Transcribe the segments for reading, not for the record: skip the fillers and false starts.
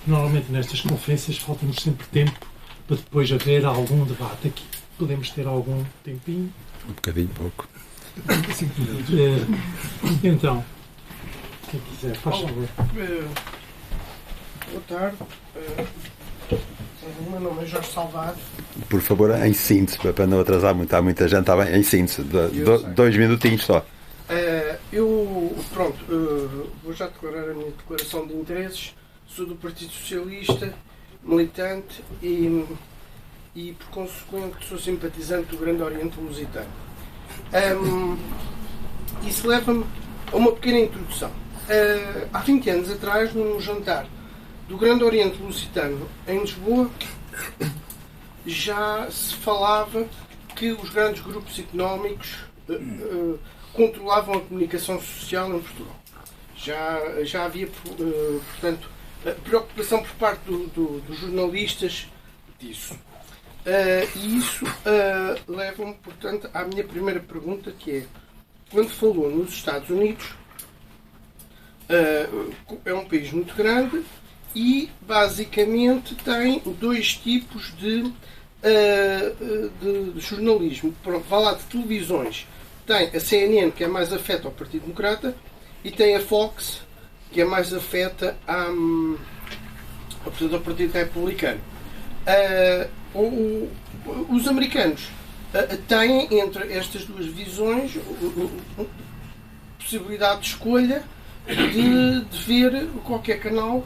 Normalmente nestas conferências falta-nos sempre tempo para depois haver algum debate aqui. Podemos ter algum tempinho? Um bocadinho, pouco. Então, quem quiser, faz favor. Boa tarde. O meu nome é Jorge Salvado. Por favor, em síntese, para não atrasar muito. Há muita gente, está bem? Em síntese, 2 minutinhos só. Vou já declarar a minha declaração de interesses. Sou do Partido Socialista, militante e por consequente, sou simpatizante do Grande Oriente Lusitano. Isso leva-me a uma pequena introdução. Há 20 anos atrás, num jantar do Grande Oriente Lusitano, em Lisboa, já se falava que os grandes grupos económicos controlavam a comunicação social em Portugal. Já havia, portanto, preocupação por parte dos jornalistas disso. E isso leva-me, portanto, à minha primeira pergunta, que é, quando falou nos Estados Unidos, é um país muito grande e, basicamente, tem 2 tipos de jornalismo. Pronto, vai lá de televisões. Tem a CNN, que é mais afeta ao Partido Democrata, e tem a Fox, que é mais afeta ao Partido Republicano. Os americanos têm, entre estas 2 visões, possibilidade de escolha de ver qualquer canal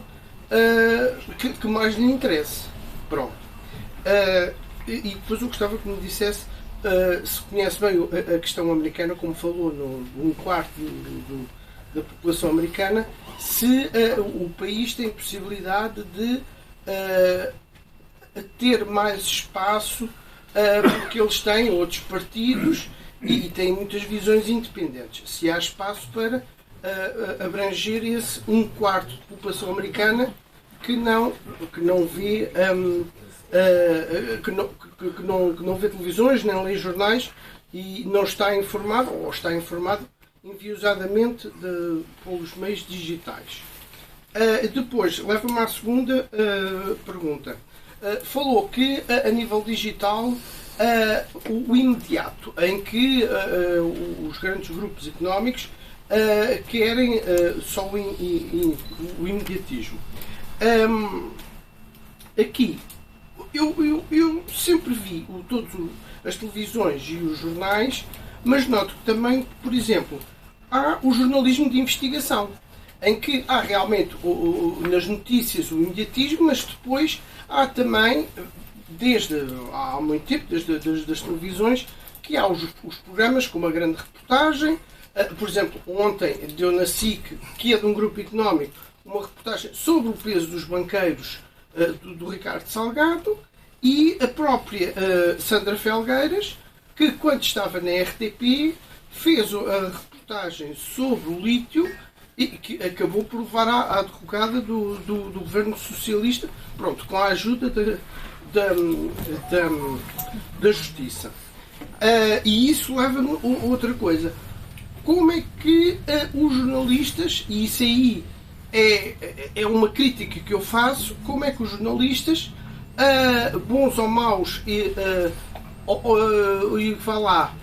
que mais lhe interesse. Pronto. E depois eu gostava que me dissesse se conhece bem a questão americana, como falou num quarto da população americana, se o país tem possibilidade de ter mais espaço, porque eles têm outros partidos e têm muitas visões independentes. Se há espaço para abranger esse 1/4 de população americana que não vê que não vê televisões, nem lê jornais e não está informado, ou está informado enviesadamente pelos meios digitais. Depois, leva-me à segunda pergunta. Falou que a nível digital o imediato, em que os grandes grupos económicos querem só o imediatismo. Aqui, eu sempre vi todas as televisões e os jornais, mas noto que também, por exemplo, há o jornalismo de investigação, em que há realmente nas notícias o imediatismo, mas depois há também, desde há muito tempo, desde das televisões, que há os programas com uma grande reportagem. Por exemplo, ontem deu na SIC, que é de um grupo económico, uma reportagem sobre o peso dos banqueiros do Ricardo Salgado, e a própria Sandra Felgueiras, que quando estava na RTP fez a reportagem sobre o lítio e que acabou por levar à derrocada do governo socialista, pronto, com a ajuda da justiça. E isso leva-me a outra coisa. Como é que os jornalistas, e isso aí é uma crítica que eu faço, como é que os jornalistas, bons ou maus, vá lá,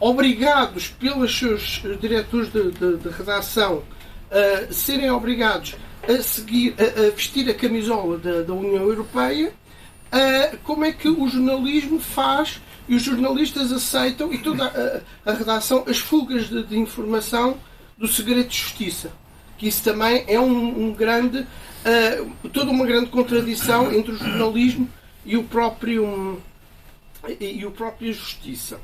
obrigados pelos seus diretores de redação, serem obrigados a seguir, a vestir a camisola da União Europeia, como é que o jornalismo faz e os jornalistas aceitam, e toda a redação, as fugas de informação do segredo de justiça? Que isso também é toda uma grande contradição entre o jornalismo e a própria justiça.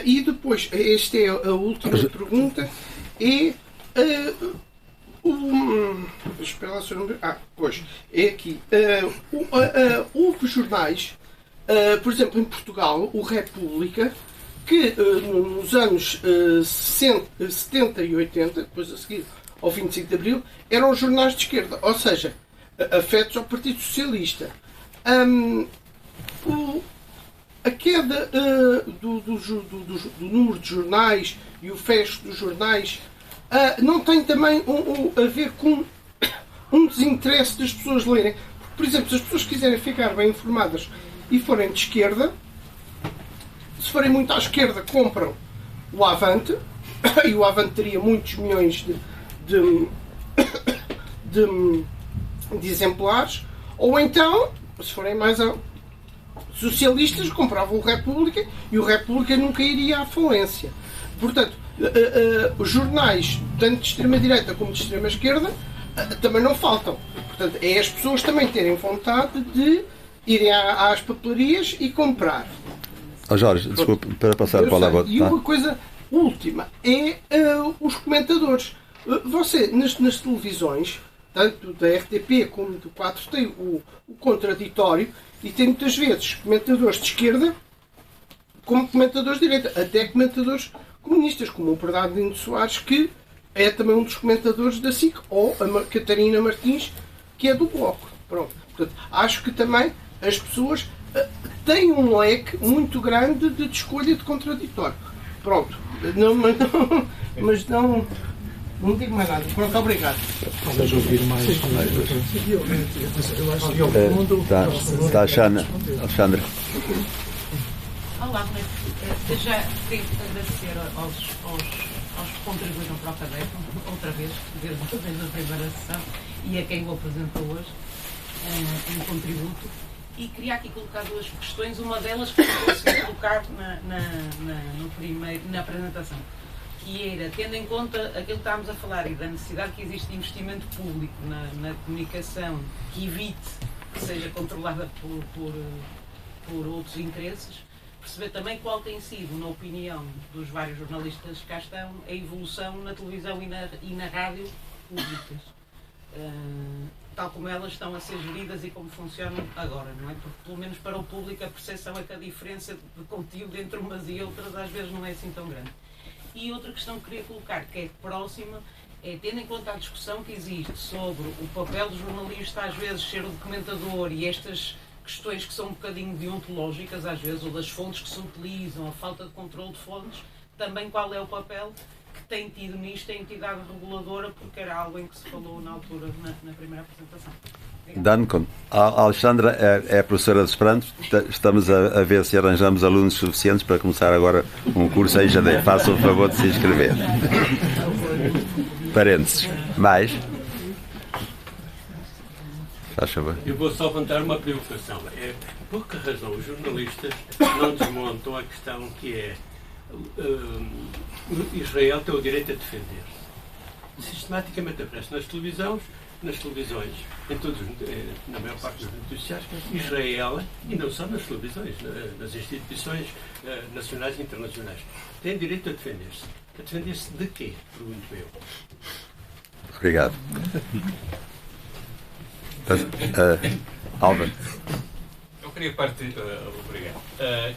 E depois, esta é a última pergunta, espera lá se eu não... pois, é aqui. Houve jornais, por exemplo, em Portugal, o República, que nos anos 70 e 80, depois a seguir ao 25 de Abril, eram jornais de esquerda, ou seja, afetos ao Partido Socialista. A queda do número de jornais e o fecho dos jornais não tem também a ver com um desinteresse das pessoas lerem. Por exemplo, se as pessoas quiserem ficar bem informadas e forem de esquerda, se forem muito à esquerda, compram o Avante, e o Avante teria muitos milhões de exemplares, ou então, se forem mais socialistas, compravam o República, e o República nunca iria à falência. Portanto, os jornais, tanto de extrema-direita como de extrema-esquerda, também não faltam. Portanto, é as pessoas também terem vontade de irem às papelarias e comprar. Jorge, desculpe, para passar a palavra. E uma coisa última é os comentadores. Você, nas televisões, tanto da RTP como do 4, tem o contraditório e tem muitas vezes comentadores de esquerda como comentadores de direita, até comentadores comunistas, como o Bernardino Soares, que é também um dos comentadores da SIC, ou a Catarina Martins, que é do Bloco. Pronto. Portanto, acho que também as pessoas têm um leque muito grande de escolha de contraditório. Pronto. Mas não digo mais nada. Pronto, obrigado. Talvez ouvir mais. Está, Alexandre. Olá, eu já queria agradecer aos que contribuíram para o caderno, outra vez, desde a primeira sessão, e a quem o apresentou hoje em contributo. E queria aqui colocar duas questões, uma delas que eu consegui colocar na apresentação, que era, tendo em conta aquilo que estávamos a falar e da necessidade que existe de investimento público na comunicação que evite que seja controlada por outros interesses, perceber também qual tem sido, na opinião dos vários jornalistas que cá estão, a evolução na televisão e na rádio públicas. Tal como elas estão a ser geridas e como funcionam agora, não é? Porque, pelo menos para o público, a percepção é que a diferença de conteúdo entre umas e outras às vezes não é assim tão grande. E outra questão que queria colocar, que é próxima, é tendo em conta a discussão que existe sobre o papel do jornalista, às vezes ser o documentador e estas questões que são um bocadinho deontológicas, às vezes, ou das fontes que se utilizam, a falta de controle de fontes, também qual é o papel que tem tido nisto a entidade reguladora, porque era algo em que se falou na altura, na primeira apresentação. Dando a Alexandra é professora de Esperanto. Estamos a ver se arranjamos alunos suficientes para começar agora um curso em janeiro. Faça o favor de se inscrever. Parênteses. Mais? Faz favor. Eu vou só levantar uma preocupação. É por que razão os jornalistas não desmontam a questão que é Israel tem o direito a defender-se. Sistematicamente aparece nas televisões, em todos, na maior parte dos noticiários, Israel, e não só nas televisões, nas instituições nacionais e internacionais, tem direito a defender-se. A defender-se de quê? Pergunto eu. Obrigado. Alvin. Eu queria partilhar,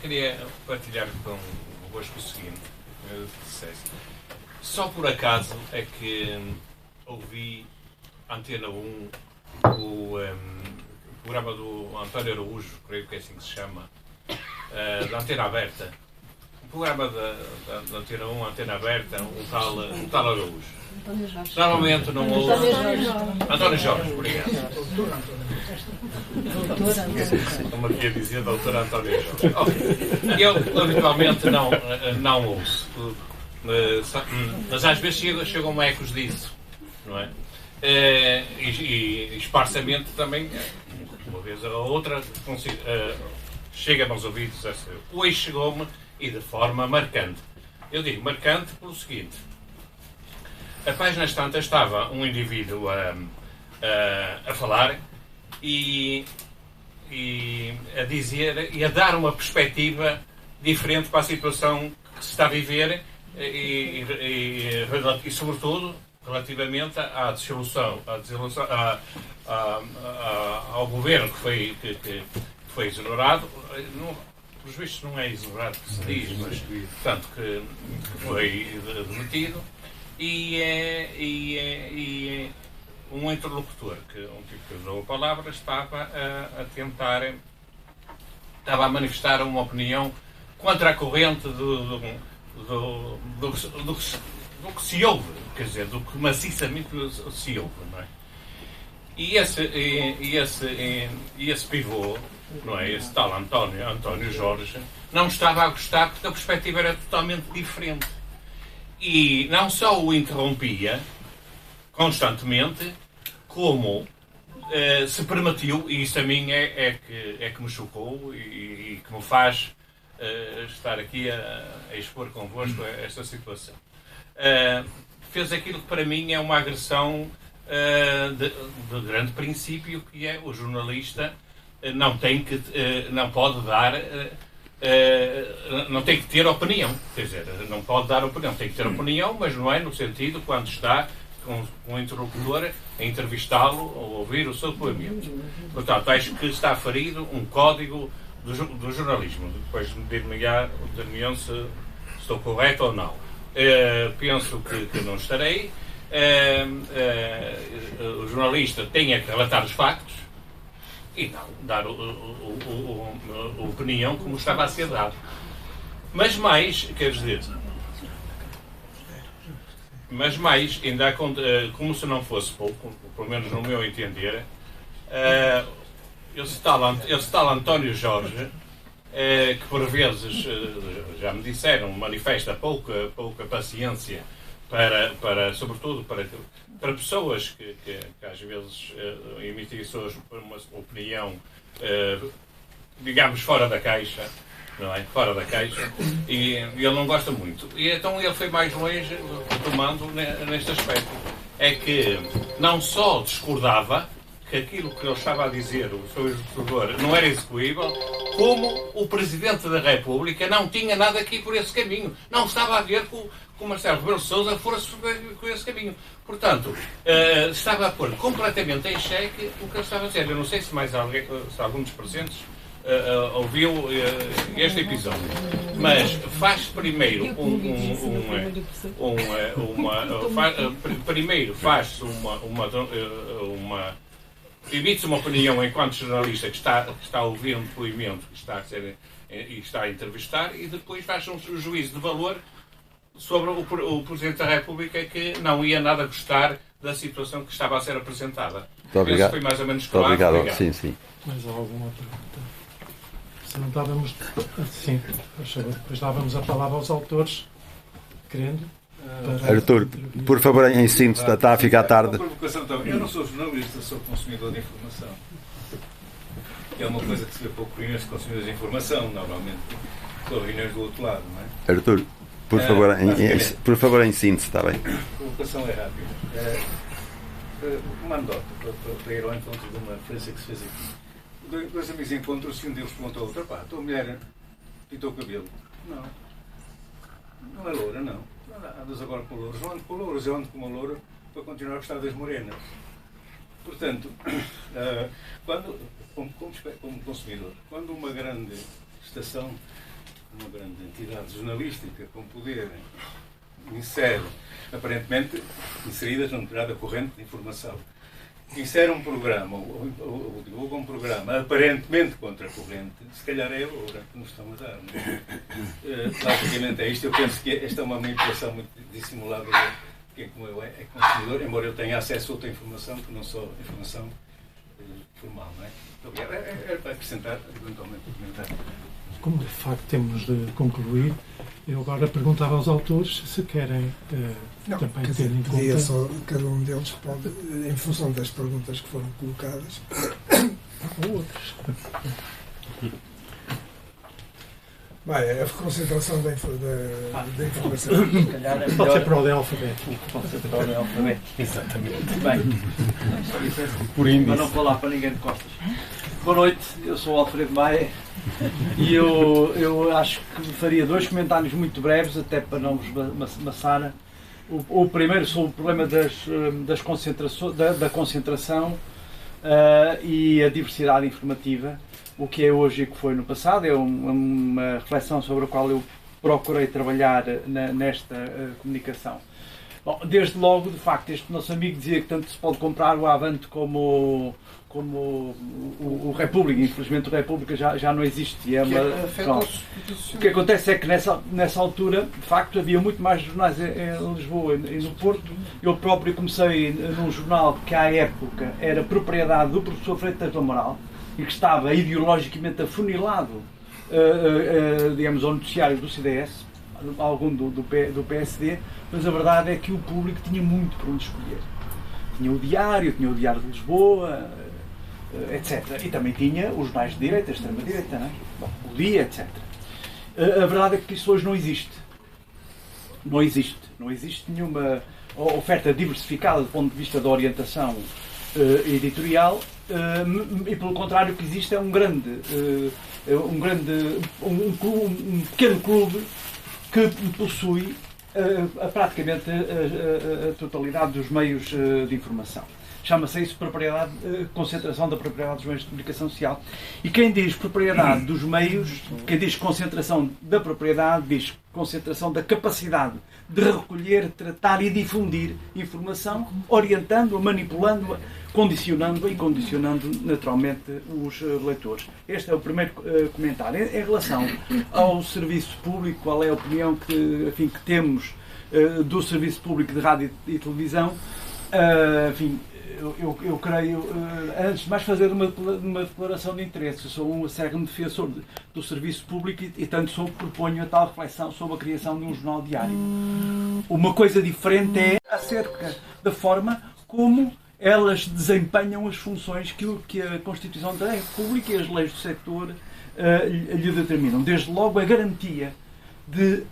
queria partilhar convosco o seguinte, eu dissesse. Só por acaso é que ouvi Antena 1, o programa do António Araújo, creio que é assim que se chama, da Antena Aberta. O programa da Antena 1, Antena Aberta, um tal Araújo. Normalmente não ouço. António Jorge, obrigado. Como aqui a dizer, doutor António Jorge. Okay. Eu habitualmente não ouço. Mas às vezes chegam ecos disso, não é? E esparsamente também, uma vez ou outra, chega-me aos ouvidos. Hoje chegou-me e de forma marcante. Eu digo marcante pelo seguinte: a páginas tantas estava um indivíduo a falar e a dizer e a dar uma perspectiva diferente para a situação que se está a viver e sobretudo relativamente à desilusão, ao governo que foi exonerado. Pelos vistos não é exonerado que se diz, mas tanto que foi demitido. E um interlocutor, um tipo que usou a palavra, estava a manifestar uma opinião contra a corrente do que se ouve, quer dizer, do que maciçamente se ouve, não é? E esse pivô, não é? Esse tal António Jorge, não estava a gostar porque a perspectiva era totalmente diferente. E não só o interrompia constantemente, como se permitiu, e isso a mim é que me chocou e que me faz estar aqui a expor convosco esta situação. Fez aquilo que para mim é uma agressão de grande princípio, que é o jornalista não pode dar, não tem que ter opinião, quer dizer, não pode dar opinião, tem que ter opinião, mas não é no sentido quando está com um interlocutor a entrevistá-lo ou ouvir o seu depoimento. Portanto, acho que está ferido um código do jornalismo. Depois dir-me-ão se estou correto ou não. Penso que não estarei. O jornalista tem que relatar os factos e não dar a opinião como estava a ser dado. Mas mais, quer dizer, ainda como se não fosse pouco, pelo menos no meu entender, esse tal António Jorge, que por vezes, já me disseram, manifesta pouca paciência sobretudo para pessoas que às vezes emitem uma opinião, digamos, fora da caixa, não é? Fora da caixa, e ele não gosta muito. E então ele foi mais longe, tomando neste aspecto. É que não só discordava que aquilo que ele estava a dizer, o seu executor, não era execuível, como o Presidente da República não tinha nada aqui por esse caminho. Não estava a ver que o Marcelo Rebelo de Sousa fosse por esse caminho. Portanto, estava a pôr completamente em xeque o que ele estava a dizer. Eu não sei se se algum dos presentes ouviu este episódio, mas faz primeiro emite-se uma opinião enquanto jornalista que está a ouvir um depoimento que está a entrevistar, e depois faz um juízo de valor sobre o Presidente da República, que não ia nada gostar da situação que estava a ser apresentada. Muito obrigado. Foi mais ou menos claro. Muito obrigado. Sim. Mais alguma pergunta? Se não dávamos... Sim, depois dávamos a palavra aos autores, querendo... Artur, por favor, em síntese, está a ficar tarde. Eu não sou jornalista, sou consumidor de informação. É uma coisa que se vê pouco reuniões de consumidores de informação, normalmente são reuniões do outro lado, não é? Artur, por favor, em síntese, está bem? A provocação é rápida. Uma anedota para ir ao encontro de uma referência que se fez aqui. Dois amigos encontram-se e um deles perguntou ao outro: pá, a tua mulher pintou o cabelo? Não. Não é loura, não. Andas agora com louros. Não ando com louros, eu ando com uma loura para continuar a gostar das morenas. Portanto, como consumidor, quando uma grande estação, uma grande entidade jornalística com poder aparentemente inseridas numa determinada corrente de informação, insere um programa, ou divulga um programa aparentemente contra a corrente, se calhar é a loura que nos estão a dar. Basicamente é isto. Eu penso que esta é uma manipulação muito dissimulada de quem, como eu, é consumidor, embora eu tenha acesso a outra informação que não só informação formal, não é? Muito obrigado. Era para acrescentar, eventualmente, comentar. Como de facto temos de concluir, eu agora perguntava aos autores se querem também ter em conta... Só, cada um deles pode, em função das perguntas que foram colocadas, ou outras. Bem, a concentração da informação. Pode ser para o de alfabeto. Pode ser para o de alfabeto. Exatamente. Bem, Por índice. mas não vou lá para ninguém de costas. Boa noite, eu sou o Alfredo Maia e eu acho que faria dois comentários muito breves, até para não vos maçar. O primeiro sobre o problema da concentração e a diversidade informativa, o que é hoje e o que foi no passado. É uma reflexão sobre a qual eu procurei trabalhar nesta comunicação. Bom, desde logo, de facto, este nosso amigo dizia que tanto se pode comprar o Avante como o República. Infelizmente o República já não existe. E o que acontece é que nessa altura, de facto, havia muito mais jornais em Lisboa e no Porto. Eu próprio comecei num jornal que à época era propriedade do professor Freitas do Amaral e que estava ideologicamente afunilado, digamos, ao noticiário do CDS, algum do PSD, mas a verdade é que o público tinha muito para onde escolher. Tinha o Diário de Lisboa, etc. E também tinha os jornais de direita, extrema-direita, não é? Bom, o Dia, etc. A verdade é que isso hoje não existe. Não existe nenhuma oferta diversificada do ponto de vista da orientação editorial, e pelo contrário o que existe é um pequeno clube que possui praticamente a totalidade dos meios de informação. Chama-se isso concentração da propriedade dos meios de comunicação social. E quem diz propriedade dos meios, quem diz concentração da propriedade, diz concentração da capacidade de recolher, tratar e difundir informação, orientando-a, manipulando-a, condicionando-a e condicionando naturalmente os leitores. Este é o primeiro comentário. Em relação ao serviço público, qual é a opinião que temos do serviço público de rádio e televisão? Eu creio, antes de mais, fazer uma declaração de interesse. Eu sou um acérrimo defensor do serviço público e tanto proponho a tal reflexão sobre a criação de um jornal diário. Uma coisa diferente é acerca da forma como elas desempenham as funções que a Constituição da República e as leis do setor lhe determinam. Desde logo a garantia de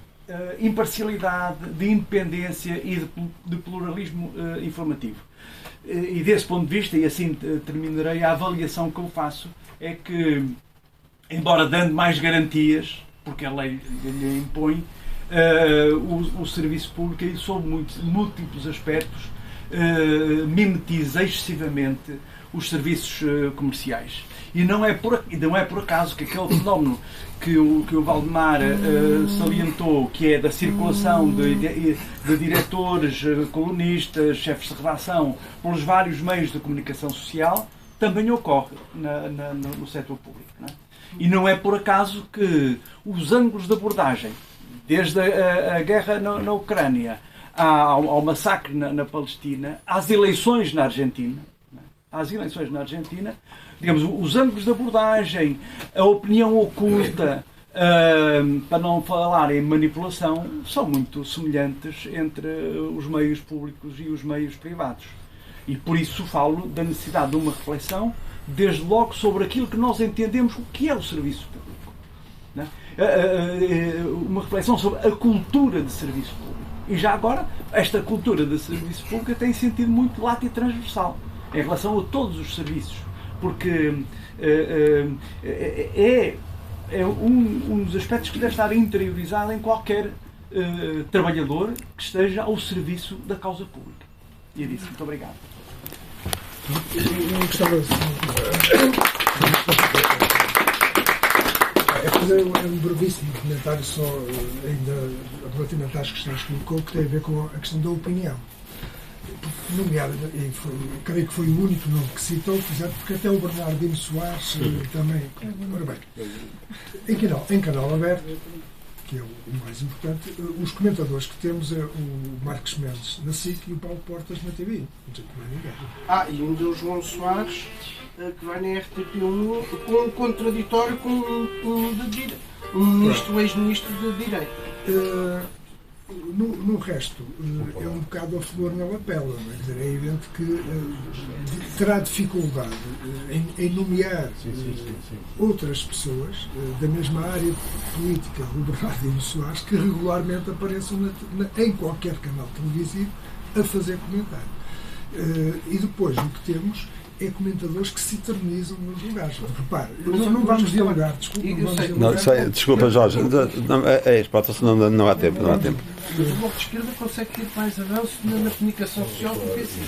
imparcialidade, de independência e de pluralismo informativo. E desse ponto de vista, e assim terminarei, a avaliação que eu faço é que, embora dando mais garantias, porque a lei lhe impõe, o serviço público, e sob múltiplos aspectos, mimetiza excessivamente os serviços comerciais. E não é por acaso que aquele fenómeno que o Valdemar salientou, que é da circulação de diretores, colunistas, chefes de redação, pelos vários meios de comunicação social, também ocorre no setor público. Não é? E não é por acaso que os ângulos de abordagem, desde a guerra na Ucrânia, ao massacre na Palestina, às eleições na Argentina, digamos, os ângulos de abordagem, a opinião oculta, para não falar em manipulação, são muito semelhantes entre os meios públicos e os meios privados. E por isso falo da necessidade de uma reflexão, desde logo, sobre aquilo que nós entendemos o que é o serviço público. Não é? Uma reflexão sobre a cultura de serviço público. E já agora, esta cultura de serviço público tem sentido muito lato e transversal em relação a todos os serviços, porque é um dos aspectos que deve estar interiorizado em qualquer trabalhador que esteja ao serviço da causa pública. E é disso. Muito obrigado. Eu gostava de fazer um brevíssimo comentário só ainda relativamente às questões que colocou, que tem a ver com a questão da opinião. Nomeadamente, creio que foi o único nome que citou, porque até o Bernardino Soares também. Ora bem, em canal aberto, que é o mais importante, os comentadores que temos é o Marcos Mendes na SIC e o Paulo Portas na TV. Não sei como é ninguém. E um deles, João Soares, que vai na RTP1 com um contraditório com um ex-ministro de Direito. No resto, é um bocado a flor na lapela, não é? Quer dizer, é evidente que terá dificuldade em nomear outras pessoas da mesma área política do Bernardino Soares que regularmente apareçam em qualquer canal televisivo a fazer comentário. E depois o que temos é comentadores que se eternizam nos lugares. Repare, não vamos dialogar, desculpa, Jorge. Não há tempo. Mas o Bloco de Esquerda consegue ter mais avanço na comunicação social do que PC.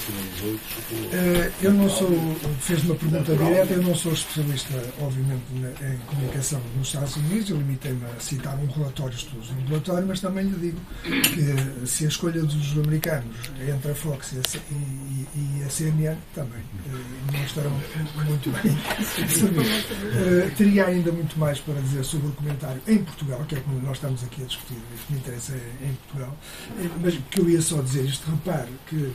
Eu não sou, fez uma pergunta direta, eu não sou especialista, obviamente, em comunicação nos Estados Unidos, eu limitei-me a citar um relatório, estudos de um relatório, mas também lhe digo que se a escolha dos americanos entre a Fox e a CNN também não estarão muito bem servidos. Teria ainda muito mais para dizer sobre o comentário em Portugal, que é como nós estamos aqui a discutir, o que me interessa é em Portugal, mas que eu ia só dizer isto, repare que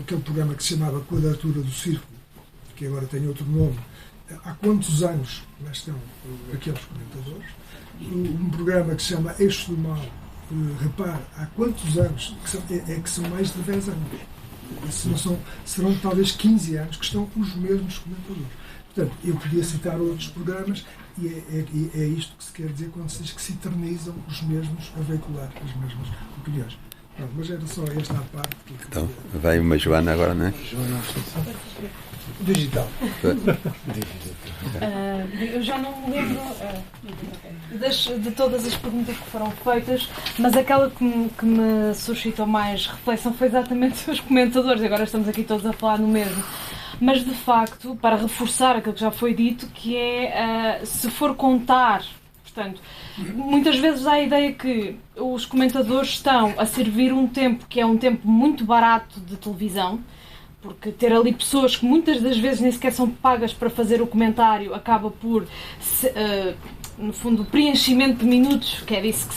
aquele programa que se chamava Quadratura do Círculo, que agora tem outro nome, há quantos anos lá estão aqueles comentadores? Um programa que se chama Eixo do Mal, repare, há quantos anos, que são mais de 10 anos. Serão talvez 15 anos que estão os mesmos comentadores. Portanto, eu podia citar outros programas e é isto que se quer dizer quando se diz que se eternizam os mesmos a veicular as mesmas opiniões. Pronto, mas era só esta a parte. Então, vai uma Joana agora, não é? Digital. Eu já não me lembro de todas as perguntas que foram feitas, mas aquela que me suscitou mais reflexão foi exatamente os comentadores. Agora estamos aqui todos a falar no mesmo. Mas, de facto, para reforçar aquilo que já foi dito, que é, se for contar, portanto, muitas vezes há a ideia que os comentadores estão a servir um tempo que é um tempo muito barato de televisão, porque ter ali pessoas que muitas das vezes nem sequer são pagas para fazer o comentário acaba por, no fundo, o preenchimento de minutos, que é disso que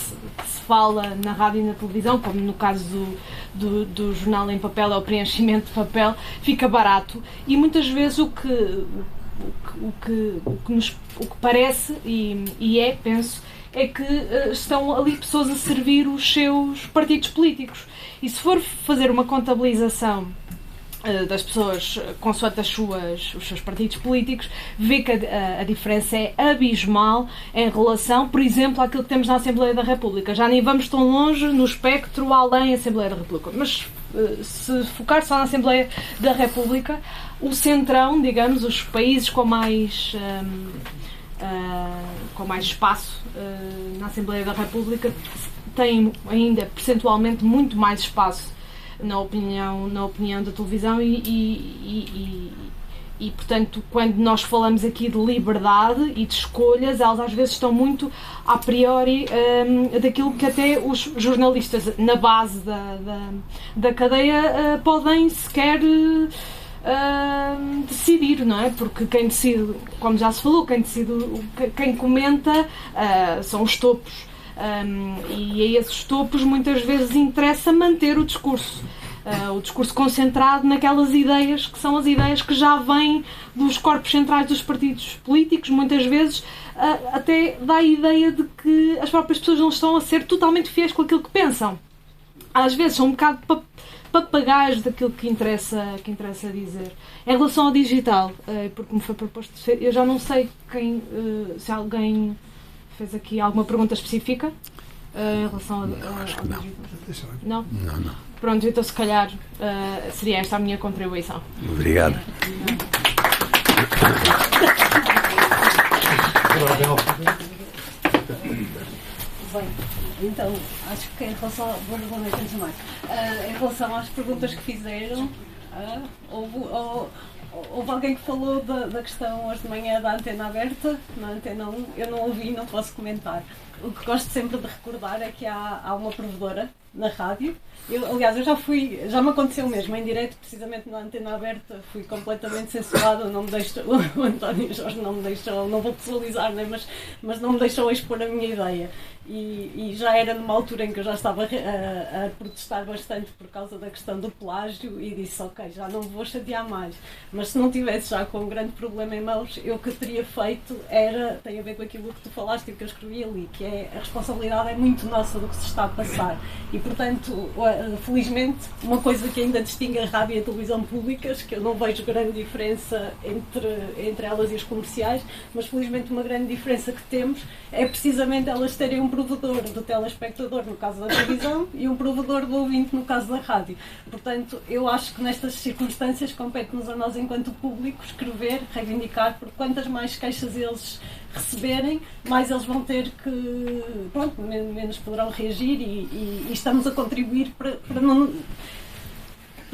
se fala na rádio e na televisão, como no caso do jornal em papel, é o preenchimento de papel, fica barato. E muitas vezes o que parece, e penso, é que estão ali pessoas a servir os seus partidos políticos. E se for fazer uma contabilização das pessoas consoante os seus partidos políticos, vê que a diferença é abismal em relação, por exemplo, àquilo que temos na Assembleia da República. Já nem vamos tão longe no espectro além da Assembleia da República, mas se focar só na Assembleia da República, o centrão, digamos, os países com mais espaço na Assembleia da República têm ainda percentualmente muito mais espaço na opinião da televisão e, portanto, quando nós falamos aqui de liberdade e de escolhas, elas às vezes estão muito a priori daquilo que até os jornalistas na base da cadeia podem sequer decidir, não é? Porque quem decide, como já se falou, quem comenta são os topos. E a esses topos muitas vezes interessa manter o discurso concentrado naquelas ideias que são as ideias que já vêm dos corpos centrais dos partidos políticos. Muitas vezes até dá a ideia de que as próprias pessoas não estão a ser totalmente fiéis com aquilo que pensam. Às vezes são um bocado papagaios daquilo que interessa dizer. Em relação ao digital, porque me foi proposto, eu já não sei se alguém fez aqui alguma pergunta específica em relação ao acho que não. Não? Não. Pronto, então se calhar seria esta a minha contribuição. Obrigado. Bem, então, acho que em relação em relação às perguntas que fizeram, houve alguém que falou da questão hoje de manhã da antena aberta, na antena 1, eu não ouvi e não posso comentar. O que gosto sempre de recordar é que há uma provedora na rádio. Aliás, já me aconteceu mesmo, em direto, precisamente na antena aberta, fui completamente censurada, o António Jorge não me deixou, não vou pessoalizar, né, mas não me deixou expor a minha ideia. E já era numa altura em que eu já estava a protestar bastante por causa da questão do plágio e disse, ok, já não vou chatear mais. Mas se não tivesse já com um grande problema em mãos, eu o que teria feito tem a ver com aquilo que tu falaste e que eu escrevi ali, que é a responsabilidade é muito nossa do que se está a passar. E, portanto, felizmente, uma coisa que ainda distingue a rádio e a televisão públicas, que eu não vejo grande diferença entre elas e os comerciais, mas felizmente uma grande diferença que temos é precisamente elas terem um provedor do telespectador no caso da televisão e um provedor do ouvinte no caso da rádio. Portanto, eu acho que nestas circunstâncias compete-nos a nós enquanto público escrever, reivindicar, porque quantas mais queixas eles receberem, mais eles vão ter que, pronto, menos poderão reagir e estamos a contribuir para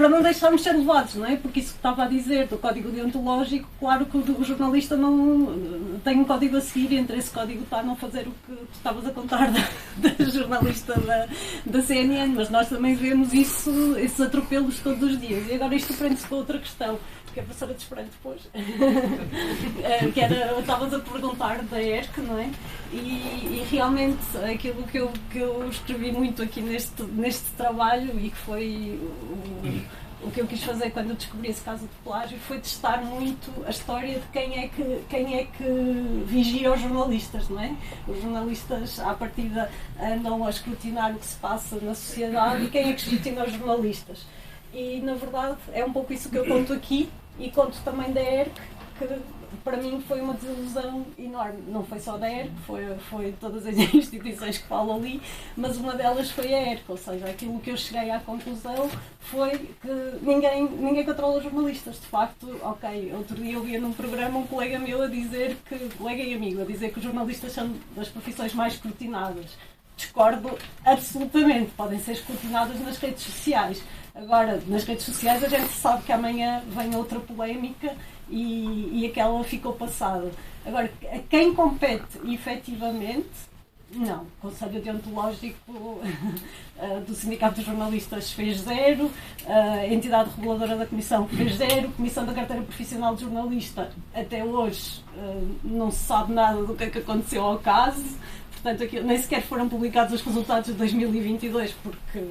não deixarmos ser levados, não é? Porque isso que estava a dizer do código deontológico, claro que o jornalista não tem um código a seguir e entre esse código está a não fazer o que tu estavas a contar da jornalista da CNN, mas nós também vemos esses atropelos todos os dias. E agora isto prende-se com outra questão, que a professora de Esperanto depois, que era, estavas a perguntar da ERC, não é? E realmente aquilo que eu escrevi muito aqui neste trabalho e que foi o que eu quis fazer quando eu descobri esse caso de plágio foi testar muito a história de quem é que vigia os jornalistas, não é? Os jornalistas, à partida, andam a escrutinar o que se passa na sociedade e quem é que escrutina os jornalistas. E, na verdade, é um pouco isso que eu conto aqui e conto também da ERC, que para mim foi uma desilusão enorme. Não foi só da ERC, foi todas as instituições que falam ali, mas uma delas foi a ERC, ou seja, aquilo que eu cheguei à conclusão foi que ninguém controla os jornalistas. De facto, ok, outro dia eu via num programa um colega meu a dizer colega e amigo, a dizer que os jornalistas são das profissões mais escrutinadas. Discordo absolutamente, podem ser escrutinadas nas redes sociais. Agora, nas redes sociais a gente sabe que amanhã vem outra polémica e aquela ficou passada. Agora, a quem compete efetivamente, não. O Conselho Deontológico do Sindicato dos Jornalistas fez 0, a entidade reguladora da Comissão fez 0, a Comissão da Carteira Profissional de Jornalista até hoje não se sabe nada do que é que aconteceu ao caso. Portanto, aqui, nem sequer foram publicados os resultados de 2022, porque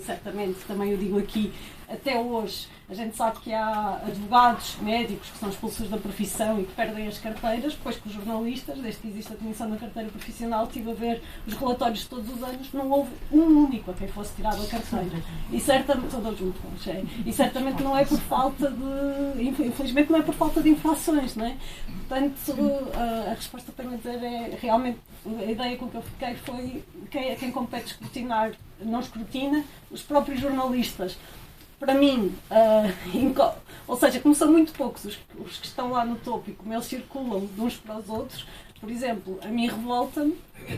certamente, também eu digo aqui, até hoje, a gente sabe que há advogados, médicos que são expulsos da profissão e que perdem as carteiras, depois que os jornalistas, desde que existe a Comissão da Carteira Profissional, tive a ver os relatórios de todos os anos, não houve um único a quem fosse tirado a carteira. E certamente, todos muito bons, e certamente não é por falta de, infelizmente não é por falta de infrações, não é? Portanto, a resposta que tenho a dizer é, realmente, a ideia com que eu fiquei foi quem compete escrutinar não escrutina, os próprios jornalistas. Para mim, ou seja, como são muito poucos os que estão lá no topo e como eles circulam de uns para os outros, por exemplo, a mim revolta-me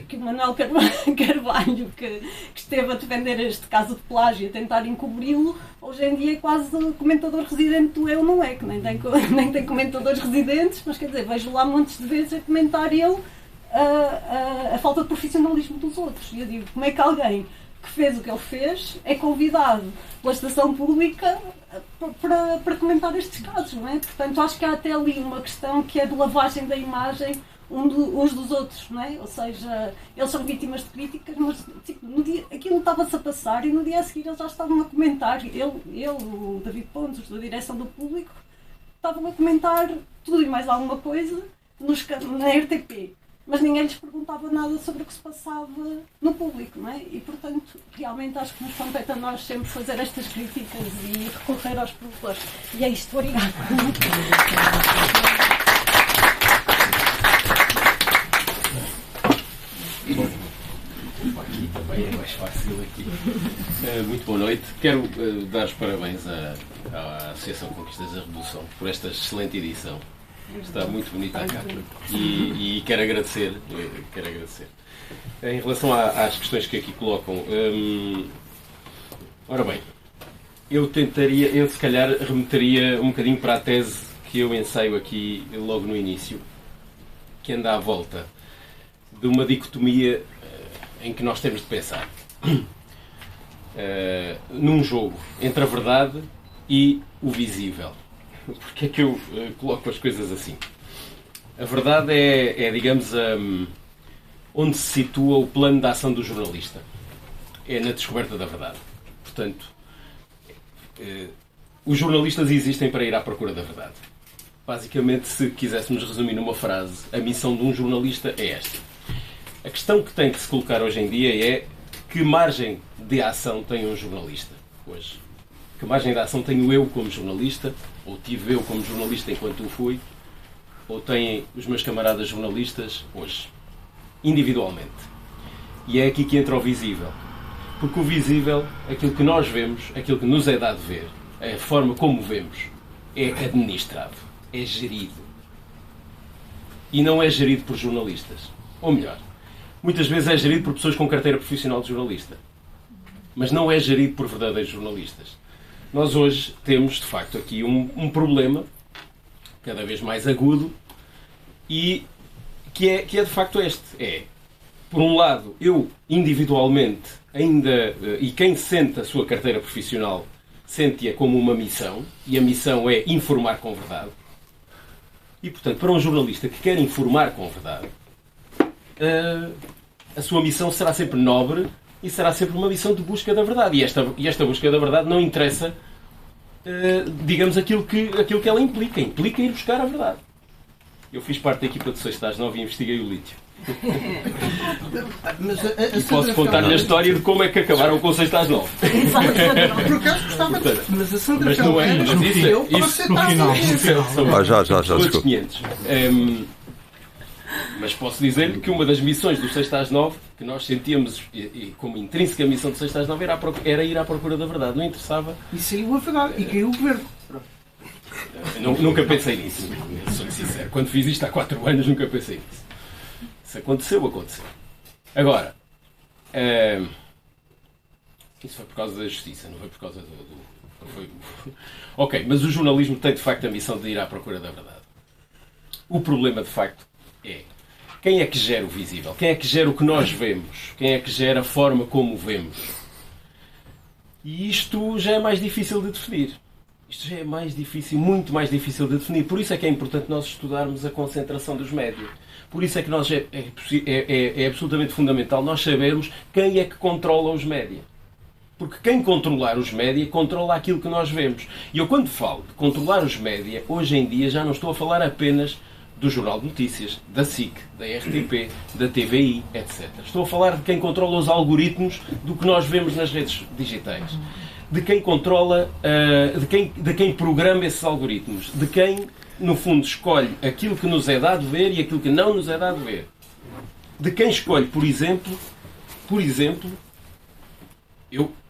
que o Manuel Carvalho, que esteve a defender este caso de plágio e a tentar encobri-lo, hoje em dia é quase comentador residente do Eu Não É, que nem tem comentadores residentes, mas quer dizer, vejo lá montes de vezes a comentar ele a falta de profissionalismo dos outros. E eu digo, como é que alguém que fez o que ele fez é convidado pela estação pública para comentar estes casos, não é? Portanto, acho que há até ali uma questão que é de lavagem da imagem uns dos outros, não é? Ou seja, eles são vítimas de críticas, mas tipo, aquilo estava-se a passar e no dia a seguir eles já estavam a comentar. O David Pontes, da direção do Público, estavam a comentar tudo e mais alguma coisa na RTP. Mas ninguém lhes perguntava nada sobre o que se passava no público, não é? E, portanto, realmente acho que nos compete a nós sempre fazer estas críticas e recorrer aos professores. E é isto, obrigada. Aqui também é mais fácil aqui. Muito boa noite. Quero dar os parabéns à Associação Conquistas da Revolução por esta excelente edição. Está muito bonita a capa e quero agradecer. Em relação às questões que aqui colocam, ora bem, eu se calhar remeteria um bocadinho para a tese que eu ensaio aqui logo no início, que anda à volta de uma dicotomia em que nós temos de pensar num jogo entre a verdade e o visível. Porque é que eu coloco as coisas assim? A verdade é digamos, onde se situa o plano de ação do jornalista. É na descoberta da verdade. Portanto, os jornalistas existem para ir à procura da verdade. Basicamente, se quiséssemos resumir numa frase, a missão de um jornalista é esta. A questão que tem que se colocar hoje em dia é que margem de ação tem um jornalista hoje? Que margem de ação tenho eu como jornalista, ou tive eu como jornalista enquanto o fui, ou têm os meus camaradas jornalistas hoje, individualmente. E é aqui que entra o visível. Porque o visível, aquilo que nós vemos, aquilo que nos é dado ver, a forma como vemos, é administrado, é gerido. E não é gerido por jornalistas. Ou melhor, muitas vezes é gerido por pessoas com carteira profissional de jornalista. Mas não é gerido por verdadeiros jornalistas. Nós hoje temos, de facto, aqui um problema cada vez mais agudo e que é de facto este. Por um lado, eu individualmente ainda, e quem sente a sua carteira profissional sente-a como uma missão, e a missão é informar com verdade. E, portanto, para um jornalista que quer informar com verdade, a sua missão será sempre nobre e será sempre uma missão de busca da verdade. E esta busca da verdade não interessa, digamos, aquilo que ela implica. Implica ir buscar a verdade. Eu fiz parte da equipa de 6/9 e investiguei o lítio. E posso contar-lhe a história de como é que acabaram com o 6/9. Por acaso gostava de... Mas a Sandra mas não é, mas isso no final. Já, desculpa. 500. Mas posso dizer-lhe que uma das missões do 6/9 que nós sentíamos e como intrínseca missão do 6/9 era ir à procura da verdade. Não interessava. E saiu a verdade. E caiu o governo. Nunca pensei nisso. Sou sincero. Quando fiz isto há 4 anos, nunca pensei nisso. Se aconteceu. Agora, isso foi por causa da justiça, não foi por causa do... Ok, mas o jornalismo tem de facto a missão de ir à procura da verdade. O problema de facto é quem é que gera o visível, quem é que gera o que nós vemos, quem é que gera a forma como vemos. E isto já é mais difícil de definir. Isto já é mais difícil, muito mais difícil de definir. Por isso é que é importante nós estudarmos a concentração dos médias. Por isso é que é absolutamente fundamental nós sabermos quem é que controla os médias. Porque quem controlar os médias controla aquilo que nós vemos. E eu, quando falo de controlar os médias, hoje em dia já não estou a falar apenas do Jornal de Notícias, da SIC, da RTP, da TVI, etc. Estou a falar de quem controla os algoritmos do que nós vemos nas redes digitais. De quem controla, de quem programa esses algoritmos, de quem, no fundo, escolhe aquilo que nos é dado ver e aquilo que não nos é dado ver. De quem escolhe, por exemplo,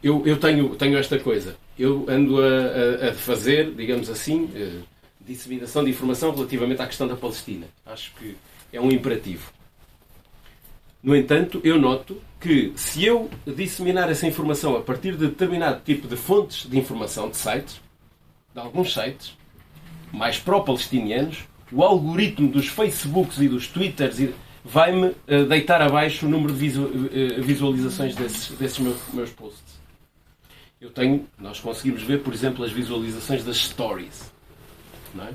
eu tenho esta coisa. Eu ando a fazer, digamos assim, disseminação de informação relativamente à questão da Palestina. Acho que é um imperativo. No entanto, eu noto que se eu disseminar essa informação a partir de determinado tipo de fontes de informação, de sites, de alguns sites, mais pró-palestinianos, o algoritmo dos Facebooks e dos Twitters vai-me deitar abaixo o número de visualizações desses meus posts. Nós conseguimos ver, por exemplo, as visualizações das stories. Não é?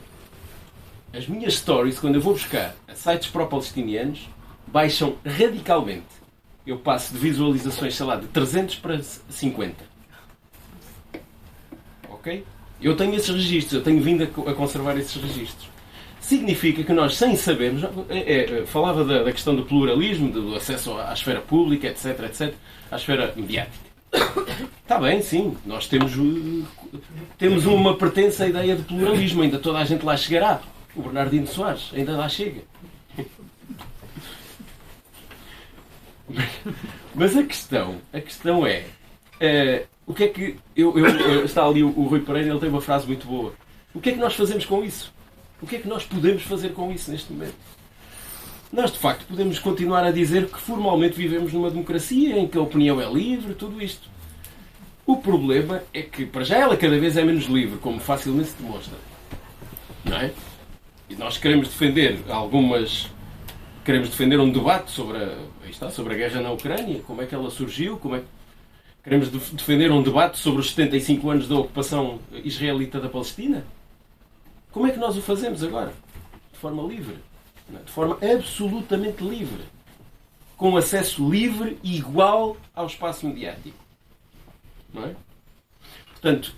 As minhas stories, quando eu vou buscar a sites pró-palestinianos, baixam radicalmente. Eu passo de visualizações, sei lá, de 300 para 50. Ok? Eu tenho esses registros, eu tenho vindo a conservar esses registros. Significa que nós, sem sabermos, falava da questão do pluralismo, do acesso à esfera pública, etc., à esfera mediática. Está bem, sim, nós temos uma pertença à ideia de pluralismo, ainda toda a gente lá chegará. O Bernardino Soares ainda lá chega. Mas a questão é, o que é que está ali o Rui Pereira, ele tem uma frase muito boa. O que é que nós fazemos com isso? O que é que nós podemos fazer com isso neste momento? Nós, de facto, podemos continuar a dizer que formalmente vivemos numa democracia em que a opinião é livre, tudo isto. O problema é que, para já, ela cada vez é menos livre, como facilmente se demonstra. Não é? E nós queremos defender um debate sobre a guerra na Ucrânia, como é que ela surgiu, queremos defender um debate sobre os 75 anos da ocupação israelita da Palestina. Como é que nós o fazemos agora? De forma livre. De forma absolutamente livre. Com acesso livre e igual ao espaço mediático. Não é? Portanto,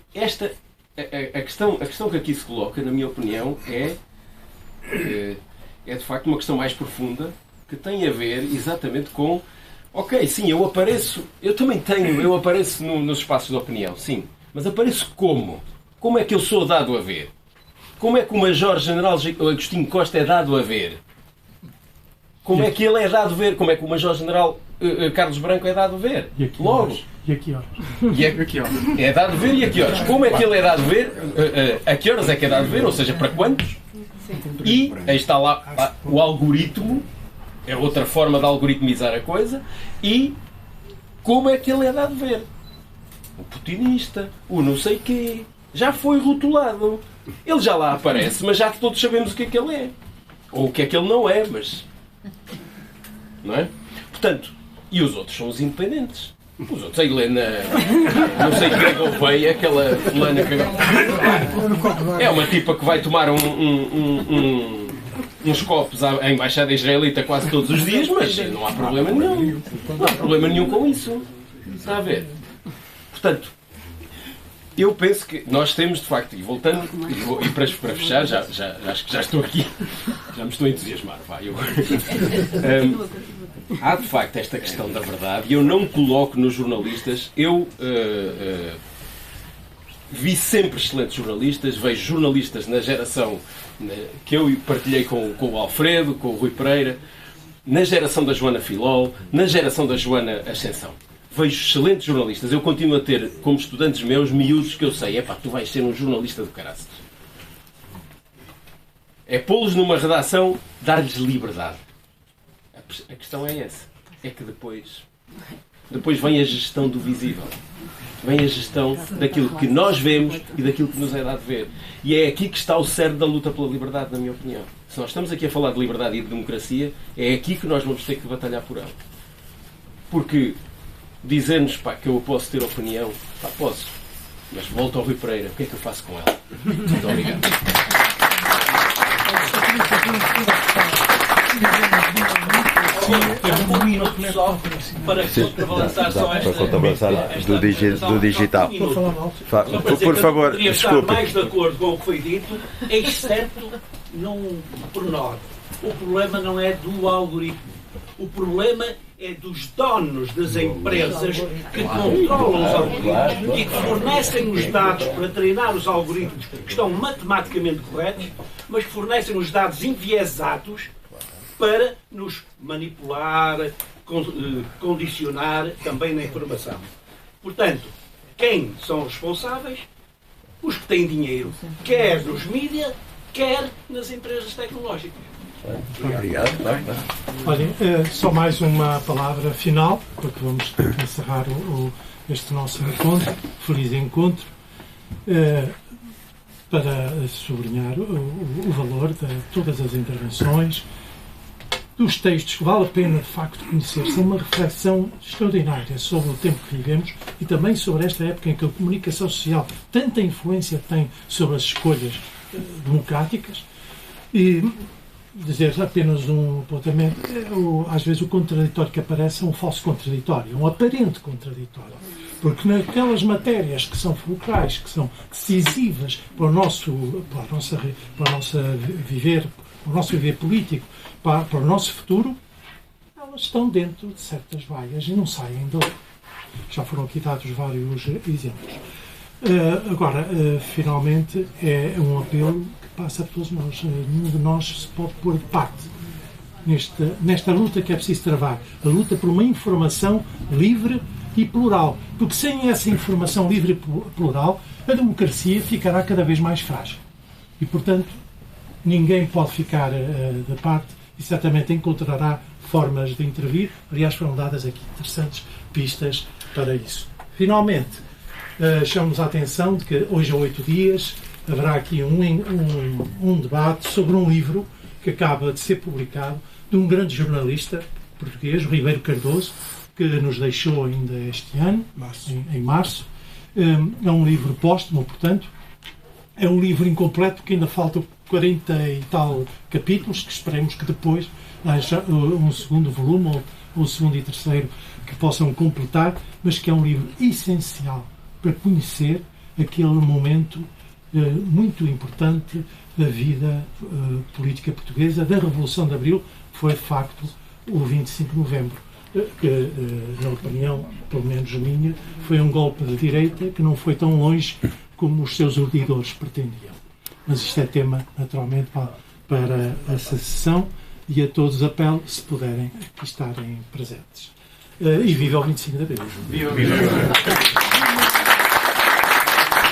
a questão que aqui se coloca, na minha opinião, é de facto uma questão mais profunda que tem a ver exatamente com ok, sim, eu apareço nos espaços de opinião, sim, mas apareço como? Como é que eu sou dado a ver? Como é que o Major-General Agostinho Costa é dado a ver? Como é que ele é dado a ver? Como é que o Major-General Carlos Branco é dado ver. Logo. E a que horas? É dado ver e a que horas? Como é que ele é dado ver? A que horas é que é dado ver? Ou seja, para quantos? E aí está lá o algoritmo, é outra forma de algoritmizar a coisa. E como é que ele é dado ver? O putinista, o não sei quê, já foi rotulado. Ele já lá aparece, mas já todos sabemos o que é que ele é. Ou o que é que ele não é, mas... Não é? Portanto, e os outros são os independentes. Os outros, a Helena, não sei quem é Gouveia, aquela fulana que... É uma tipa que vai tomar uns copos à embaixada israelita quase todos os dias, mas não há problema nenhum. Não há problema nenhum com isso. Está a ver? Portanto, eu penso que nós temos, de facto, e voltando, e para fechar, acho que já estou aqui, já me estou a entusiasmar. Há, de facto, esta questão da verdade, e eu não coloco nos jornalistas. Eu vi sempre excelentes jornalistas, vejo jornalistas na geração que eu partilhei com o Alfredo, com o Rui Pereira, na geração da Joana Filol, na geração da Joana Ascensão. Vejo excelentes jornalistas. Eu continuo a ter, como estudantes meus, miúdos que eu sei, tu vais ser um jornalista do caraças. É pô-los numa redação, dar-lhes liberdade. A questão é essa. É que depois vem a gestão do visível. Vem a gestão daquilo que nós vemos e daquilo que nos é dado ver. E é aqui que está o cerne da luta pela liberdade, na minha opinião. Se nós estamos aqui a falar de liberdade e de democracia, é aqui que nós vamos ter que batalhar por ela. Porque dizer-nos que eu posso ter opinião, posso. Mas volto ao Rui Pereira, o que é que eu faço com ela? Muito obrigado. Um minuto só para contrabalançar só do digital. Por favor, poderia desculpe. estar mais de acordo com o que foi dito, exceto num pormenor. O problema não é do algoritmo. O problema é dos donos das empresas que controlam os algoritmos e que fornecem os dados para treinar os algoritmos que estão matematicamente corretos, mas que fornecem os dados enviesados para nos manipular, condicionar também na informação. Portanto, quem são os responsáveis? Os que têm dinheiro, quer nos mídias, quer nas empresas tecnológicas. Obrigado. Olhem, só mais uma palavra final, porque vamos ter que encerrar este nosso encontro, feliz encontro, para sublinhar o valor de todas as intervenções, dos textos que vale a pena de facto conhecer. São uma reflexão extraordinária sobre o tempo que vivemos e também sobre esta época em que a comunicação social tanta influência tem sobre as escolhas democráticas. E dizer apenas um apontamento, às vezes o contraditório que aparece é um falso contraditório, um aparente contraditório. Porque naquelas matérias que são fulcrais, que são decisivas para o nosso viver político, para o nosso futuro, elas estão dentro de certas vaias e não saem dali. Já foram aqui dados vários exemplos. Agora, finalmente, é um apelo que passa por todos nós. Nenhum de nós se pode pôr de parte nesta luta que é preciso travar. A luta por uma informação livre e plural. Porque sem essa informação livre e plural, a democracia ficará cada vez mais frágil. E, portanto, ninguém pode ficar de parte e certamente encontrará formas de intervir. Aliás, foram dadas aqui interessantes pistas para isso. Finalmente, chamamos a atenção de que hoje, a 8 dias, haverá aqui um debate sobre um livro que acaba de ser publicado de um grande jornalista português, Ribeiro Cardoso, que nos deixou ainda este ano, em março. É um livro póstumo, portanto. É um livro incompleto, porque ainda faltam 40 e tal capítulos, que esperemos que depois haja um segundo volume, ou um segundo e terceiro, que possam completar, mas que é um livro essencial para conhecer aquele momento muito importante da vida política portuguesa, da Revolução de Abril, que foi de facto o 25 de novembro, que, na opinião, pelo menos minha, foi um golpe de direita que não foi tão longe como os seus urdidores pretendiam. Mas isto é tema, naturalmente, para essa sessão, e a todos apelo, se puderem, estarem presentes. E viva o 25 de Abril. Viva, viva.